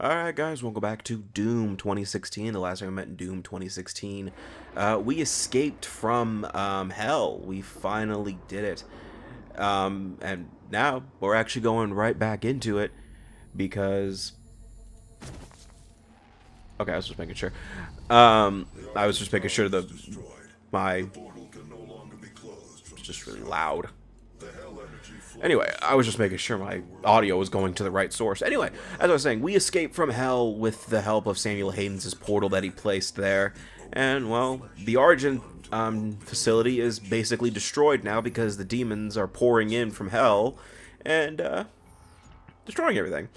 Alright guys, welcome back to Doom 2016, the last time I met in Doom 2016. We escaped from hell. We finally did it. And now we're actually going right back into it because... Okay, I was just making sure. I was just making sure my... It's just really loud. Anyway, I was just making sure my audio was going to the right source. Anyway, as I was saying, we escaped from hell with the help of Samuel Hayden's portal that he placed there. And, well, the Argent facility is basically destroyed now because the demons are pouring in from hell and destroying everything.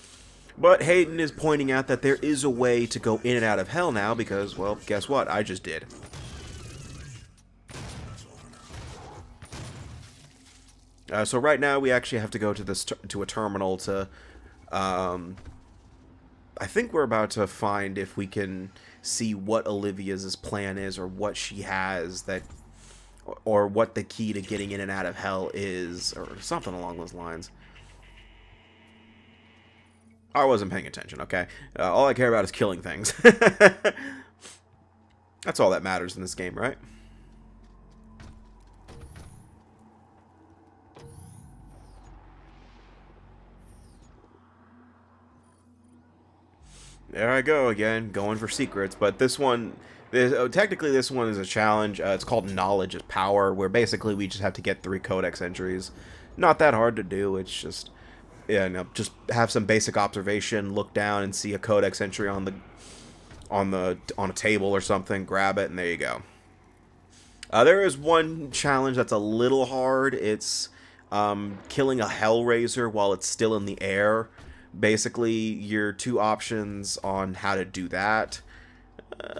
But Hayden is pointing out that there is a way to go in and out of hell now because, well, guess what? I just did. So right now we actually have to go to this to a terminal to. I think we're about to find if we can see what Olivia's plan is, or what she has that, or what the key to getting in and out of hell is, or something along those lines. I wasn't paying attention. Okay, all I care about is killing things. That's all that matters in this game, right? There I go again, going for secrets. But this one, technically this one is a challenge. It's called Knowledge is Power, where basically we just have to get 3 codex entries. Not that hard to do. It's just, just have some basic observation, look down and see a codex entry on a table or something, grab it, and there you go. There is one challenge that's a little hard. It's killing a Hellraiser while it's still in the air. Basically, your 2 options on how to do that.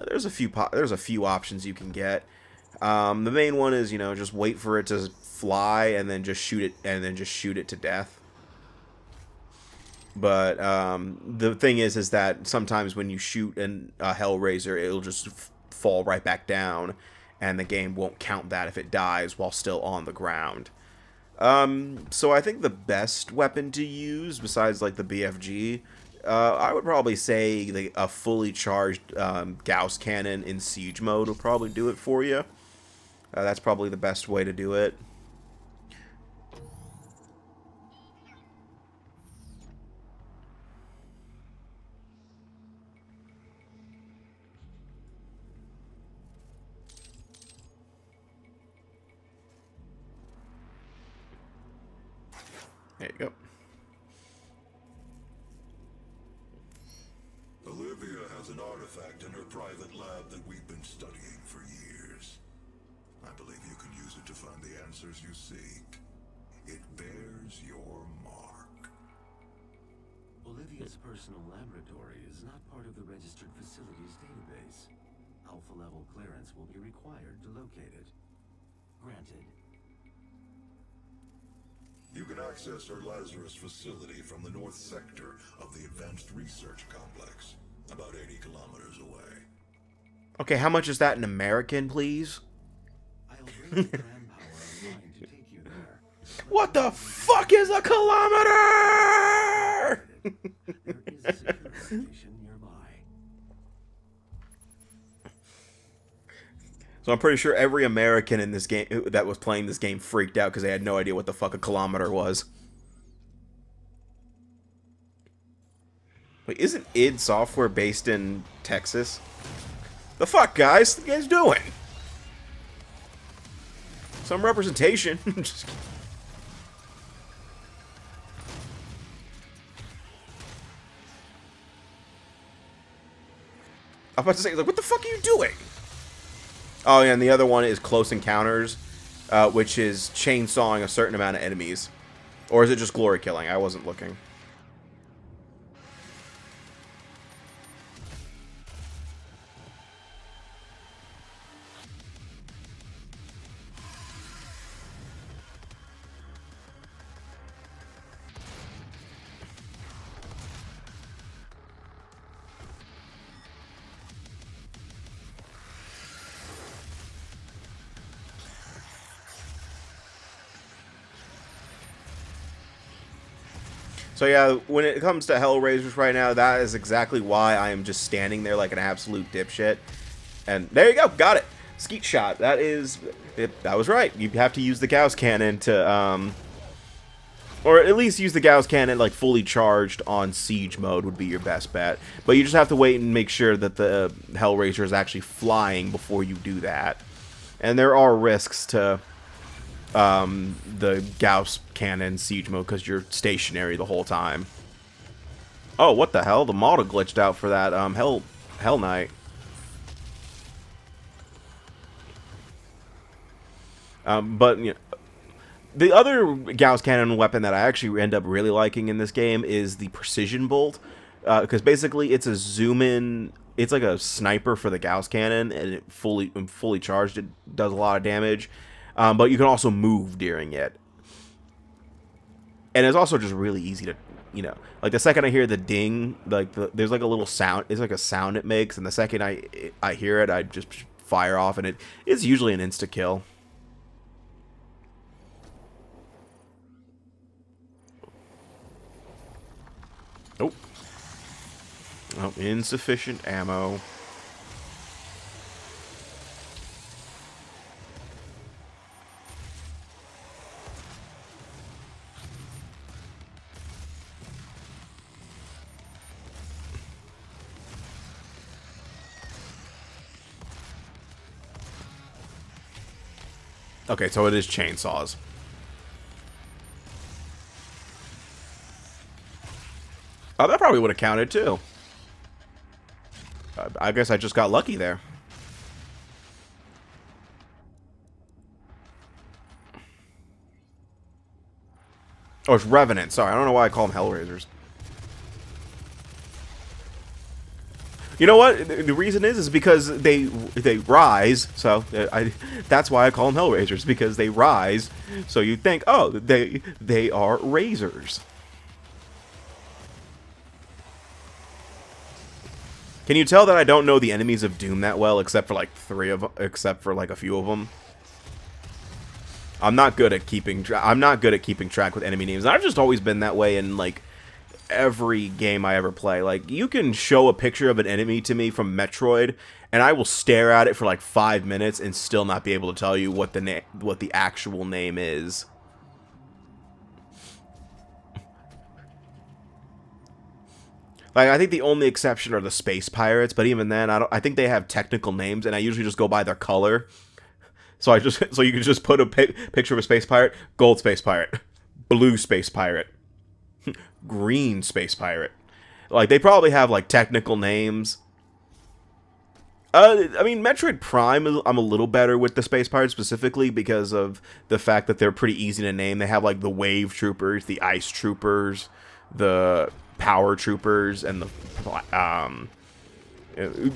There's a few options you can get. The main one is, just wait for it to fly and then just shoot it to death. But the thing is that sometimes when you shoot a Hellraiser, it'll just fall right back down, and the game won't count that if it dies while still on the ground. So I think the best weapon to use, besides like the BFG, I would probably say a fully charged Gauss cannon in siege mode will probably do it for you. That's probably the best way to do it. There you go. Olivia has an artifact in her private lab that we've been studying for years. I believe you can use it to find the answers you seek. It bears your mark. Olivia's personal laboratory is not part of the registered facilities database. Alpha-level clearance will be required to locate it. Granted. You can access her Lazarus facility from the north sector of the Advanced Research Complex, about 80 kilometers away. Okay, how much is that in American, please? I'll bring the manpower online to take you there. What the fuck is a kilometer? There is a security station nearby. So I'm pretty sure every American in this game that was playing this game freaked out because they had no idea what the fuck a kilometer was. Wait, isn't id Software based in Texas? The fuck, guys? What are you guys doing? Some representation. Just kidding. I was about to say, like, what the fuck are you doing? Oh, yeah, and the other one is Close Encounters, which is chainsawing a certain amount of enemies. Or is it just glory killing? I wasn't looking. So So yeah, when it comes to Hellraisers right now, that is exactly why I am just standing there like an absolute dipshit. And there you go, got it. Skeet shot. That is, that was right. You have to use the Gauss cannon to, or at least use the Gauss cannon like fully charged on siege mode would be your best bet. But you just have to wait and make sure that the Hellraiser is actually flying before you do that. And there are risks to the Gauss cannon siege mode because you're stationary the whole time. Oh, what the hell? The model glitched out for that Hell Knight. But you know, the other Gauss cannon weapon that I actually end up really liking in this game is the precision bolt, because basically it's a zoom in. It's like a sniper for the Gauss cannon, and it fully charged, it does a lot of damage. But you can also move during it. And it's also just really easy to, you know, like the second I hear the ding, like there's like a little sound, it's like a sound it makes, and the second I hear it, I just fire off, and it's usually an insta kill. Oh. Oh, insufficient ammo. Okay, so it is chainsaws. Oh, that probably would have counted too. I guess I just got lucky there. Oh, it's Revenant. Sorry, I don't know why I call them Hellraisers. You know what? The reason is because they rise. So that's why I call them Hellraisers, because they rise. So you think, oh, they are razors. Can you tell that I don't know the enemies of Doom that well, except for like a few of them? I'm not good at keeping track with enemy names. I've just always been that way in like every game I ever play. Like, you can show a picture of an enemy to me from Metroid, and I will stare at it for like 5 minutes and still not be able to tell you what the actual name is. Like, I think the only exception are the space pirates, but even then, I think they have technical names, and I usually just go by their color. So you can just put a picture of a space pirate: gold space pirate, blue space pirate, green space pirate. Like, they probably have like technical names. I mean, Metroid Prime, I'm a little better with the space pirates specifically because of the fact that they're pretty easy to name. They have like the wave troopers, the ice troopers, the power troopers, and the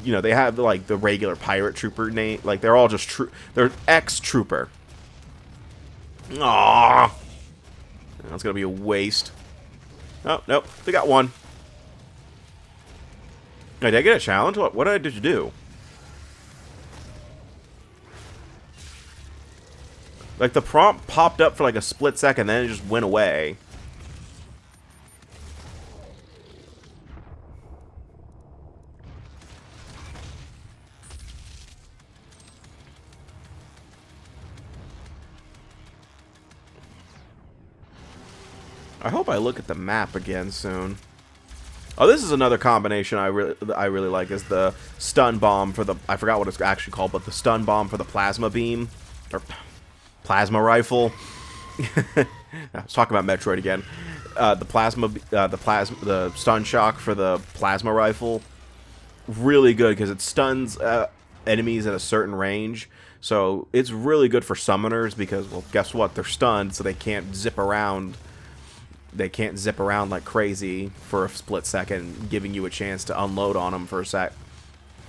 you know, they have like the regular pirate trooper name. Like, they're all just they're X trooper. Aww, that's gonna be a waste. Oh nope, they got one. Hey, did I get a challenge? What did you do? Like, the prompt popped up for like a split second, then it just went away. I hope I look at the map again soon. Oh, this is another combination I really like, is the stun bomb for the, I forgot what it's actually called, but the stun bomb for the plasma beam, or plasma rifle. I was talking about Metroid again. The stun shock for the plasma rifle, really good because it stuns enemies at a certain range. So it's really good for summoners because, well, guess what? They're stunned, so they can't zip around. They can't zip around like crazy for a split second, giving you a chance to unload on them for a sec,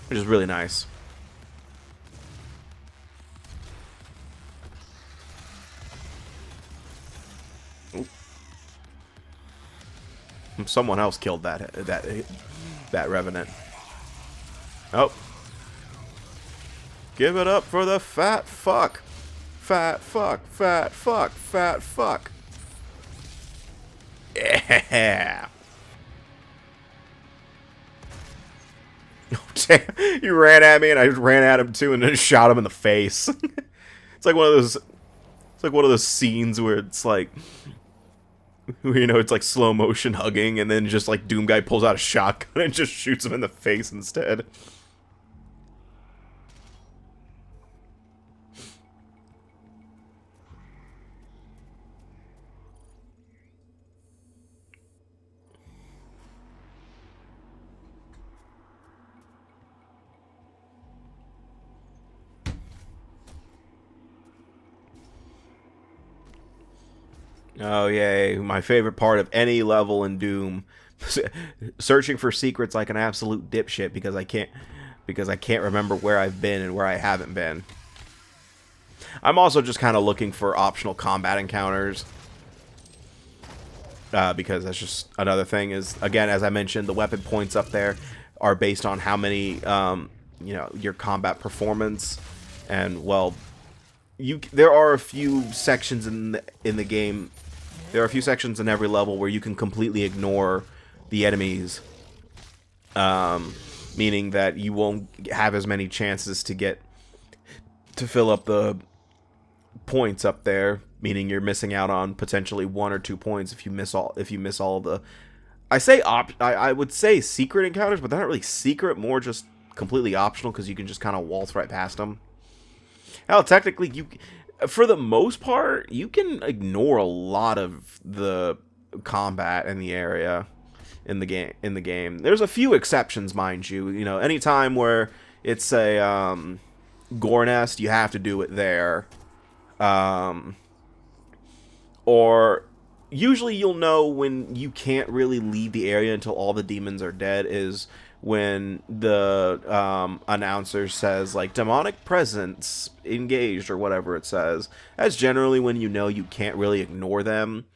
which is really nice. Someone else killed that Revenant. Oh. Give it up for the fat fuck. Fat fuck, fat fuck, fat fuck. Yeah. Oh, damn. He ran at me, and I ran at him too, and then shot him in the face. It's like one of those. It's like one of those scenes where it's like, you know, it's like slow motion hugging, and then just like Doom Guy pulls out a shotgun and just shoots him in the face instead. Oh yay, my favorite part of any level in Doom. Searching for secrets like an absolute dipshit because I can't remember where I've been and where I haven't been. I'm also just kind of looking for optional combat encounters. Because that's just another thing is, again, as I mentioned, the weapon points up there are based on how many, you know, your combat performance. And, well, there are a few sections in the game. There are a few sections in every level where you can completely ignore the enemies, meaning that you won't have as many chances to fill up the points up there. Meaning you're missing out on potentially 1 or 2 points if you miss all of the. I would say secret encounters, but they're not really secret. More just completely optional because you can just kind of waltz right past them. Hell, technically, for the most part, you can ignore a lot of the combat in the area in the game. There's a few exceptions, mind you. You know, anytime where it's a gore nest, you have to do it there. Or usually you'll know when you can't really leave the area until all the demons are dead is when the announcer says, like, demonic presence engaged or whatever it says. That's generally when you know you can't really ignore them.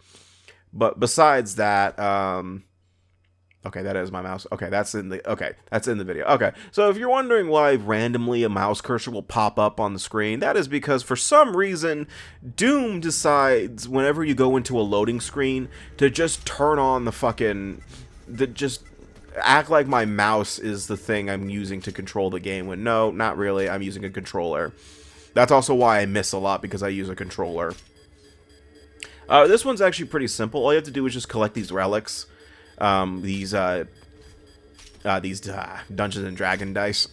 But besides that, okay, that is my mouse. Okay, that's in the video. Okay, so if you're wondering why randomly a mouse cursor will pop up on the screen, that is because for some reason, Doom decides whenever you go into a loading screen to just turn on just act like my mouse is the thing I'm using to control the game, when no, not really, I'm using a controller. That's also why I miss a lot, because I use a controller. This one's actually pretty simple. All you have to do is just collect these relics. These Dungeons and Dragon dice.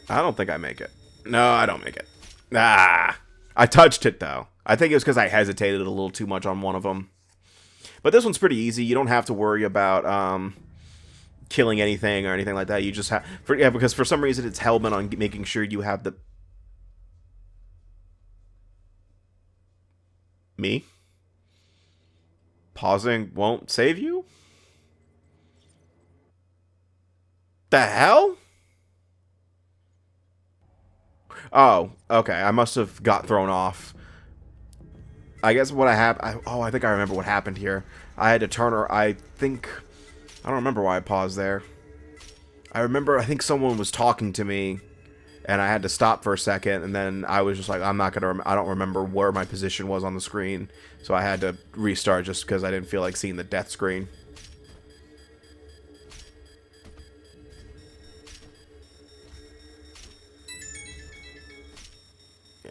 I don't think I make it. No, I don't make it. Ah, I touched it though. I think it was because I hesitated a little too much on one of them. But this one's pretty easy. You don't have to worry about killing anything or anything like that. You just have, because for some reason it's hell-bent on making sure you have the. Me? Pausing won't save you? The hell? Oh, okay. I must have got thrown off. I guess what I think I remember what happened here. I had to turn her. I don't remember why I paused there. I think someone was talking to me, and I had to stop for a second, and then I was just like, I don't remember where my position was on the screen, so I had to restart just because I didn't feel like seeing the death screen.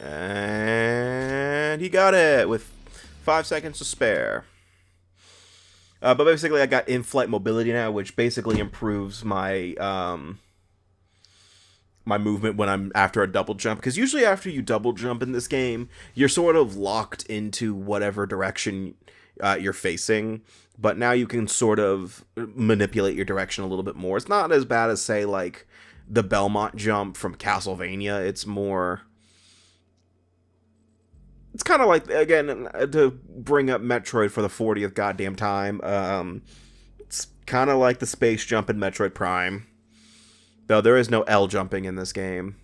And he got it with 5 seconds to spare. But basically, I got in-flight mobility now, which basically improves my my movement when I'm after a double jump. Because usually after you double jump in this game, you're sort of locked into whatever direction you're facing. But now you can sort of manipulate your direction a little bit more. It's not as bad as, say, like the Belmont jump from Castlevania. It's more... It's kind of like, again, to bring up Metroid for the 40th goddamn time, it's kind of like the space jump in Metroid Prime. Though there is no L jumping in this game.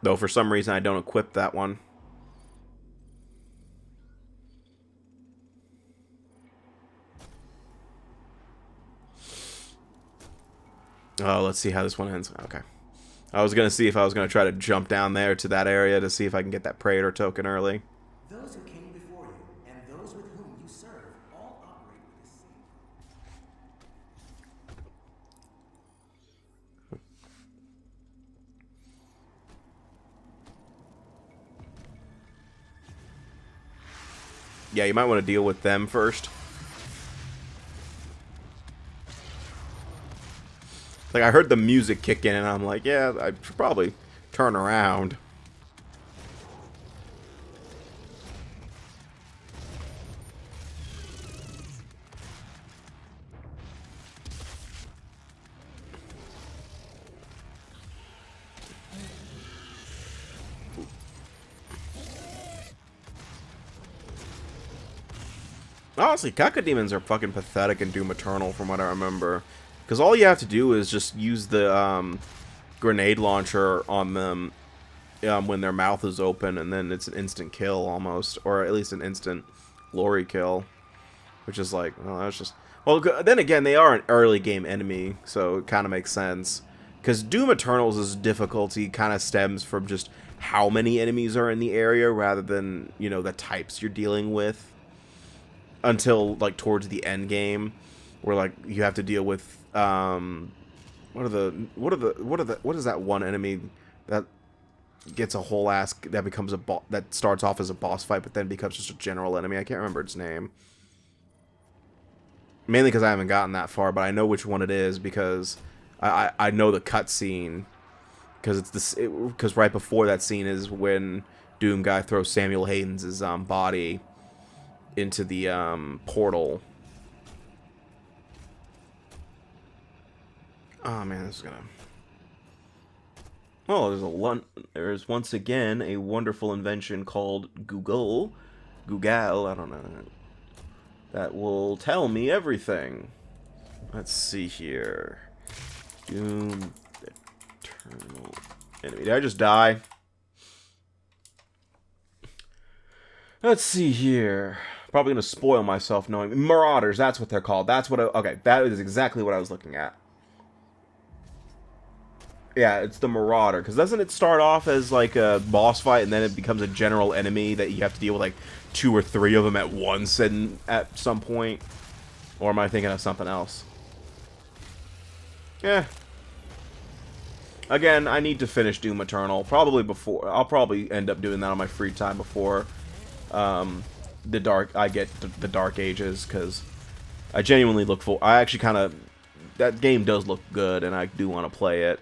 Though for some reason I don't equip that one. Oh, let's see how this one ends. Okay. I was going to see if I was going to try to jump down there to that area to see if I can get that Praetor token early. Those who came before you and those with whom you serve all operate with the same. Yeah, you might want to deal with them first. Like, I heard the music kick in, and I'm like, yeah, I should probably turn around. Honestly, Cacodemons are fucking pathetic in Doom Eternal, from what I remember. Because all you have to do is just use the grenade launcher on them when their mouth is open, and then it's an instant kill almost, or at least an instant glory kill, which is like, well, that's just. Well, then again, they are an early game enemy, so it kind of makes sense. Because Doom Eternal's difficulty kind of stems from just how many enemies are in the area, rather than, you know, the types you're dealing with. Until like towards the end game, where like you have to deal with what is that one enemy that gets a whole ass that becomes a that starts off as a boss fight but then becomes just a general enemy. I can't remember its name. Mainly because I haven't gotten that far, but I know which one it is because I know the cutscene, because it's this because right before that scene is when Doom Guy throws Samuel Hayden's body into the portal. Oh man, this is gonna. Oh, there's once again a wonderful invention called Google, I don't know, that will tell me everything. Let's see here. Doom Eternal enemy. Did I just die? Let's see here. Probably gonna spoil myself knowing Marauders. That's what they're called. That's what. Okay, that is exactly what I was looking at. Yeah, it's the Marauder. Because doesn't it start off as like a boss fight, and then it becomes a general enemy that you have to deal with like 2 or 3 of them at once, and at some point, or am I thinking of something else? Yeah. Again, I need to finish Doom Eternal. Probably before. I'll probably end up doing that on my free time before. I get the Dark Ages, because I genuinely look for. I actually kind of, that game does look good, and I do want to play it.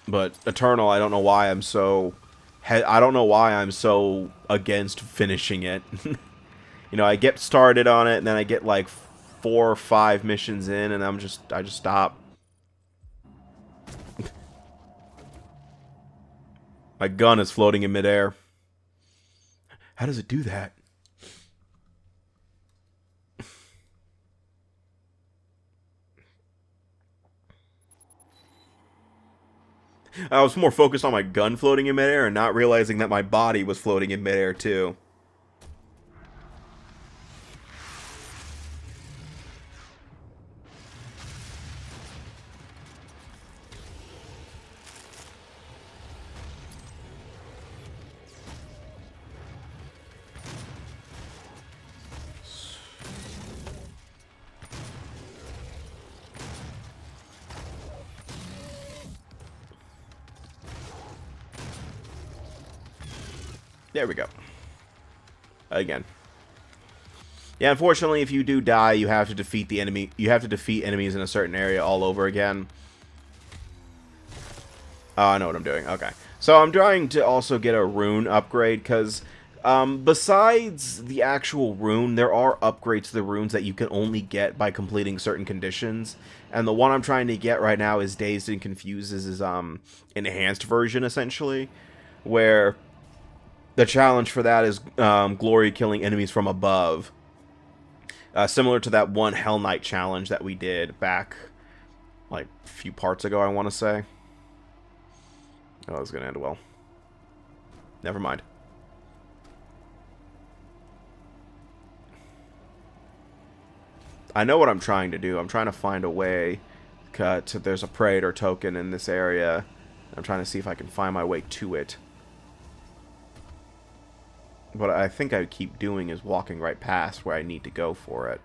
But Eternal, I don't know why I'm so. I don't know why I'm so against finishing it. You know, I get started on it, and then I get like 4 or 5 missions in, and I just stop. My gun is floating in midair. How does it do that? I was more focused on my gun floating in midair and not realizing that my body was floating in midair too. There we go. Again. Yeah, unfortunately, if you do die, you have to defeat the enemy. You have to defeat enemies in a certain area all over again. Oh, I know what I'm doing. Okay. So I'm trying to also get a rune upgrade, because besides the actual rune, there are upgrades to the runes that you can only get by completing certain conditions. And the one I'm trying to get right now is Dazed and Confused. This is enhanced version, essentially, where the challenge for that is glory killing enemies from above. Similar to that one Hell Knight challenge that we did back, like, a few parts ago, I want to say. Oh, that was going to end well. Never mind. I know what I'm trying to do. I'm trying to find a way, there's a Praetor token in this area. I'm trying to see if I can find my way to it. What I think I keep doing is walking right past where I need to go for it.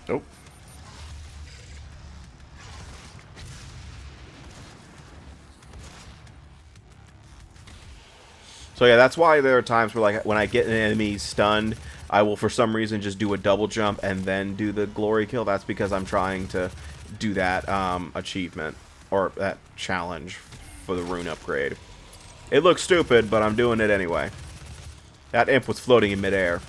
Oh. So yeah, that's why there are times where, like, when I get an enemy stunned, I will for some reason just do a double jump and then do the glory kill. That's because I'm trying to do that achievement or that challenge for the rune upgrade. It looks stupid, but I'm doing it anyway. That imp was floating in midair.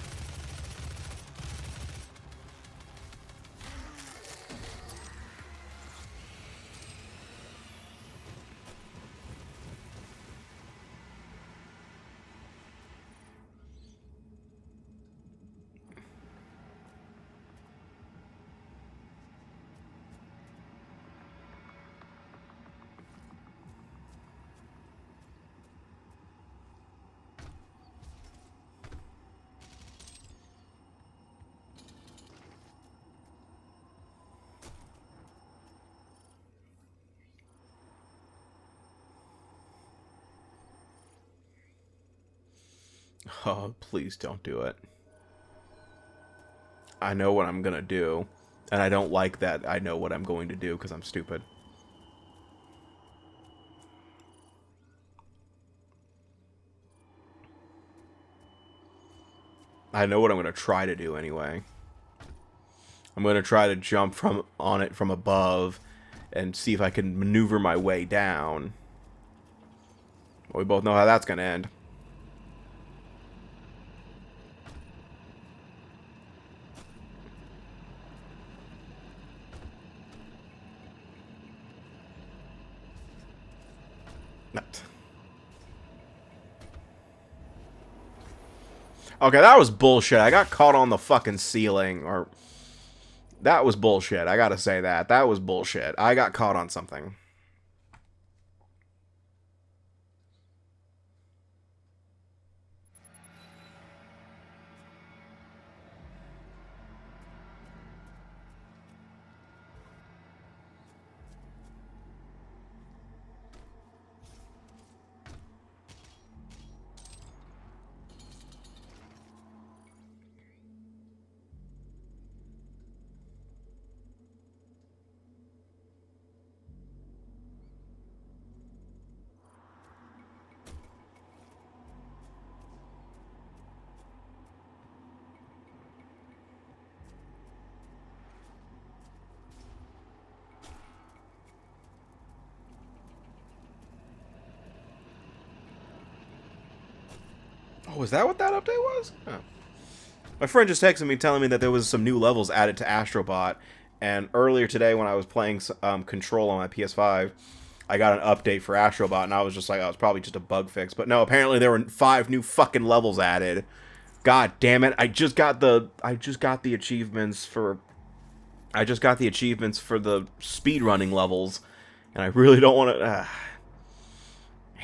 Oh, please don't do it. I know what I'm gonna do, and I don't like that I know what I'm going to do because I'm stupid. I know what I'm gonna try to do anyway. I'm gonna try to jump on it from above and see if I can maneuver my way down. Well, we both know how that's gonna end. Okay, that was bullshit. I got caught on the fucking ceiling, or... That was bullshit. I gotta say that. That was bullshit. I got caught on something. Oh, is that what that update was? Oh. My friend just texted me telling me that there was some new levels added to Astrobot, and earlier today when I was playing Control on my PS5, I got an update for Astrobot, and I was just like, oh, it's probably just a bug fix. But no, apparently there were 5 new fucking levels added. God damn it! I just got the achievements for the speedrunning levels, and I really don't want to.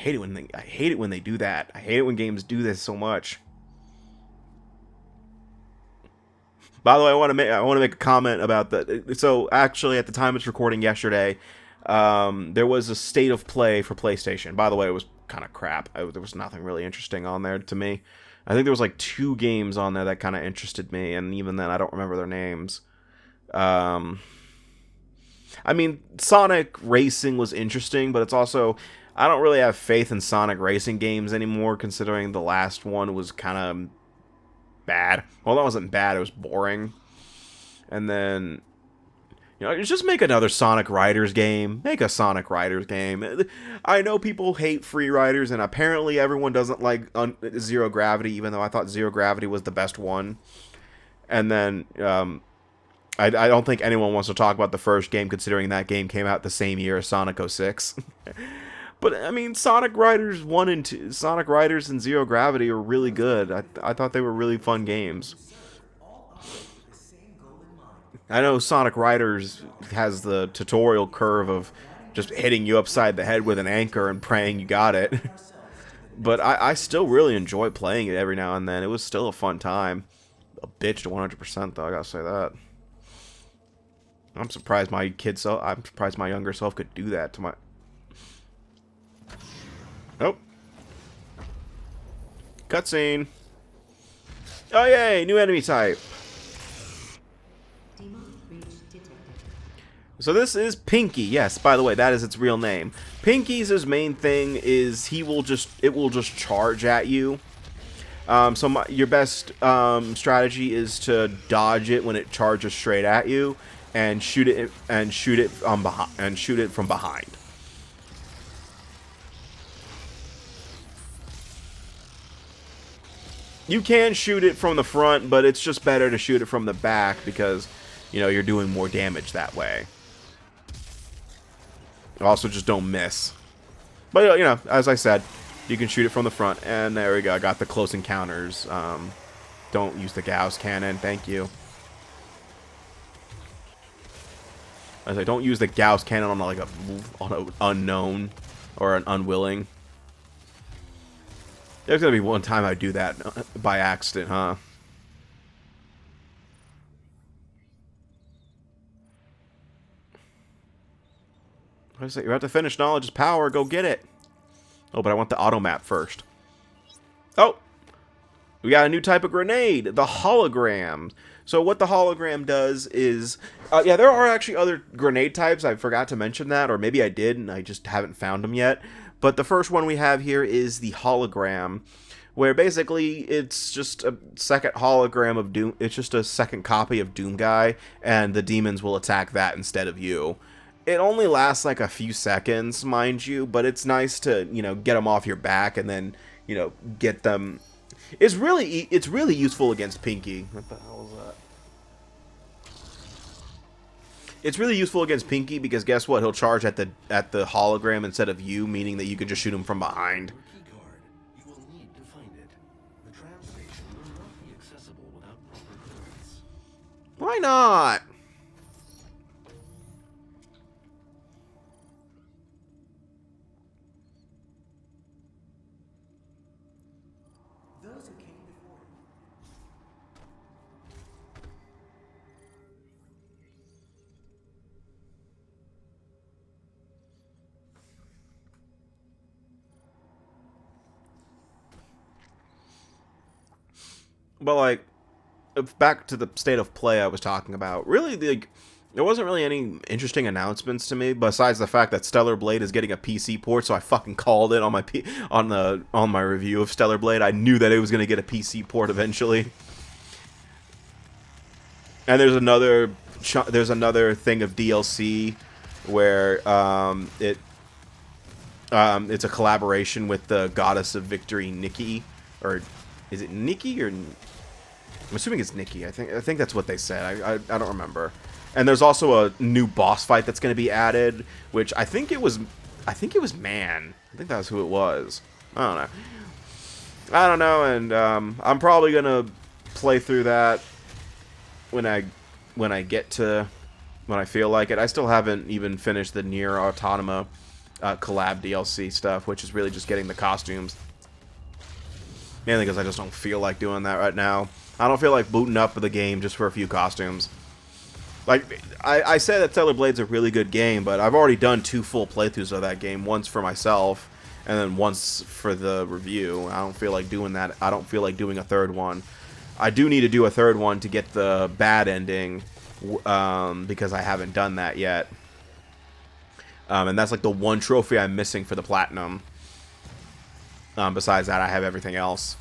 I hate it when they do that. I hate it when games do this so much. By the way, I want to make a comment about that. So actually, at the time it's recording yesterday, there was a state of play for PlayStation. By the way, it was kind of crap. There was nothing really interesting on there to me. I think there was like 2 games on there that kind of interested me, and even then, I don't remember their names. I mean, Sonic Racing was interesting, but it's also, I don't really have faith in Sonic Racing games anymore, considering the last one was kind of bad. Well, that wasn't bad, it was boring. And then, you know, just make another Sonic Riders game. Make a Sonic Riders game. I know people hate Free Riders, and apparently everyone doesn't like Zero Gravity, even though I thought Zero Gravity was the best one. And then, I don't think anyone wants to talk about the first game, considering that game came out the same year as Sonic 06. But, I mean, Sonic Riders 1 and 2, Sonic Riders and Zero Gravity are really good. I thought they were really fun games. I know Sonic Riders has the tutorial curve of just hitting you upside the head with an anchor and praying you got it. But I still really enjoy playing it every now and then. It was still a fun time. A bitch to 100% though, I gotta say that. I'm surprised my kid self. I'm surprised my younger self could do that to my. Oh. Cutscene. Oh yay! New enemy type. So this is Pinky. Yes, by the way, that is its real name. Pinky's his main thing is it will just charge at you. Your best strategy is to dodge it when it charges straight at you, and shoot it from behind. You can shoot it from the front, but it's just better to shoot it from the back because, you know, you're doing more damage that way. Also, just don't miss. But, you know, as I said, you can shoot it from the front. And there we go. I got the close encounters. Don't use the Gauss cannon. Thank you. I was like, don't use the Gauss cannon on like on an unknown or an unwilling. There's gonna be one time I do that by accident, huh? I was like, you have to finish knowledge is power. Go get it. Oh, but I want the auto map first. Oh, we got a new type of grenade, the hologram. So what the hologram does is, yeah, there are actually other grenade types. I forgot to mention that, or maybe I did, and I just haven't found them yet. But the first one we have here is the hologram, where basically it's just a second hologram of Doom. It's just a second copy of Doom Guy, and the demons will attack that instead of you. It only lasts like a few seconds, mind you, but it's nice to, you know, get them off your back and then, you know, get them. It's really useful against Pinky. What the hell is that? It's really useful against Pinky because guess what? He'll charge at the hologram instead of you, meaning that you can just shoot him from behind. You will need to find it. The tram station will not be accessible without proper clearance. Why not? Those who came before you. But like, back to the state of play I was talking about. Really, like, there wasn't really any interesting announcements to me besides the fact that Stellar Blade is getting a PC port. So I fucking called it on my on my review of Stellar Blade. I knew that it was going to get a PC port eventually. And there's another thing of DLC where it's a collaboration with the Goddess of Victory, Nikki, or is it Nikki or? I'm assuming it's Nikki. I think that's what they said. I don't remember. And there's also a new boss fight that's going to be added, which I think it was Man. I think that's who it was. I don't know. And I'm probably gonna play through that when I feel like it. I still haven't even finished the Nier Automata collab DLC stuff, which is really just getting the costumes. Mainly because I just don't feel like doing that right now. I don't feel like booting up the game just for a few costumes. Like, I say that Stellar Blade's a really good game, but I've already done 2 full playthroughs of that game. Once for myself, and then once for the review. I don't feel like doing that. I don't feel like doing a third one. I do need to do a third one to get the bad ending, because I haven't done that yet. And that's like the one trophy I'm missing for the platinum. Besides that, I have everything else.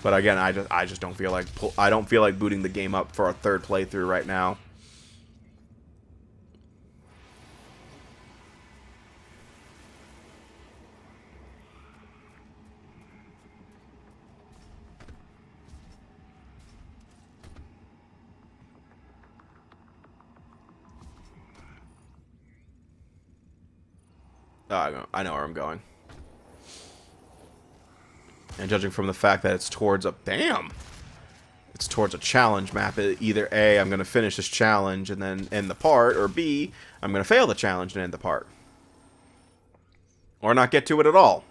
But again, I just don't feel like booting the game up for a third playthrough right now. I know where I'm going. And judging from the fact that it's towards a challenge map, either A, I'm going to finish this challenge and then end the part, or B, I'm going to fail the challenge and end the part. Or not get to it at all.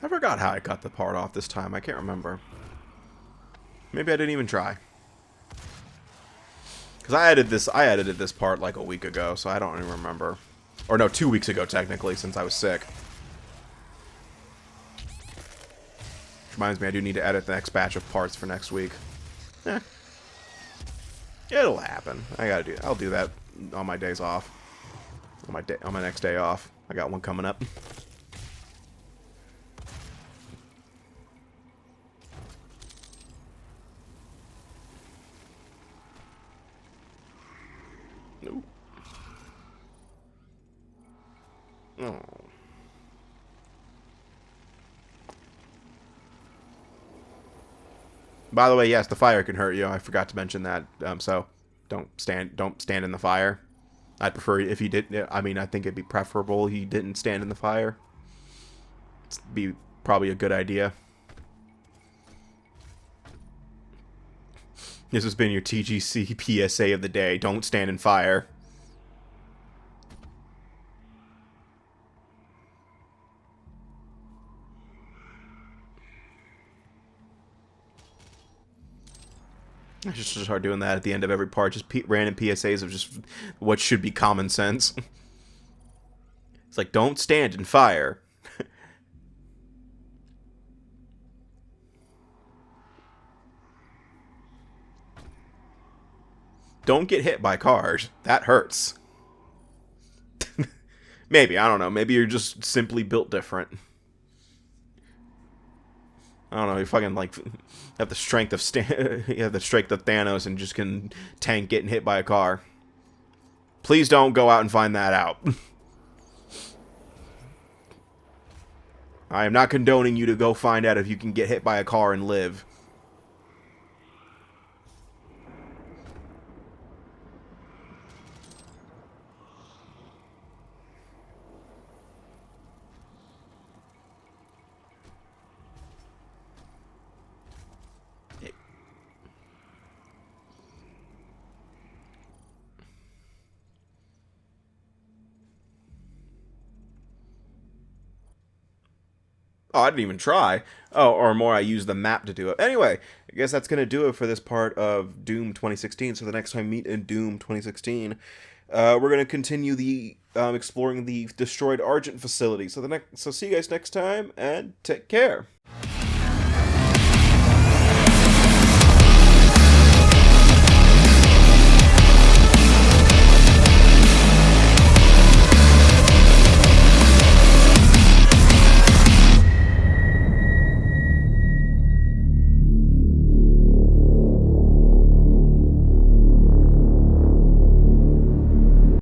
I forgot how I cut the part off this time. I can't remember. Maybe I didn't even try. Because I edited this part like a week ago, so I don't even remember. Or no, 2 weeks ago, technically, since I was sick. Which reminds me, I do need to edit the next batch of parts for next week. Eh. It'll happen. I'll do that on my days off. On my next day off. I got one coming up. Nope. Oh. By the way, yes, the fire can hurt you. I forgot to mention that. So don't stand in the fire. I'd prefer if you did. I mean, I think it'd be preferable you didn't stand in the fire. It'd be probably a good idea. This has been your TGC PSA of the day. Don't stand in fire. I should start doing that at the end of every part. Just random PSAs of just what should be common sense. It's like, don't stand in fire. Don't get hit by cars. That hurts. Maybe, I don't know. Maybe you're just simply built different. I don't know. You fucking like have the strength of you have the strength of Thanos and just can tank getting hit by a car. Please don't go out and find that out. I am not condoning you to go find out if you can get hit by a car and live. Oh, I didn't even try. Oh, or more, I used the map to do it. Anyway, I guess that's going to do it for this part of Doom 2016. So the next time we meet in Doom 2016, we're going to continue the exploring the destroyed Argent facility. So see you guys next time, and take care.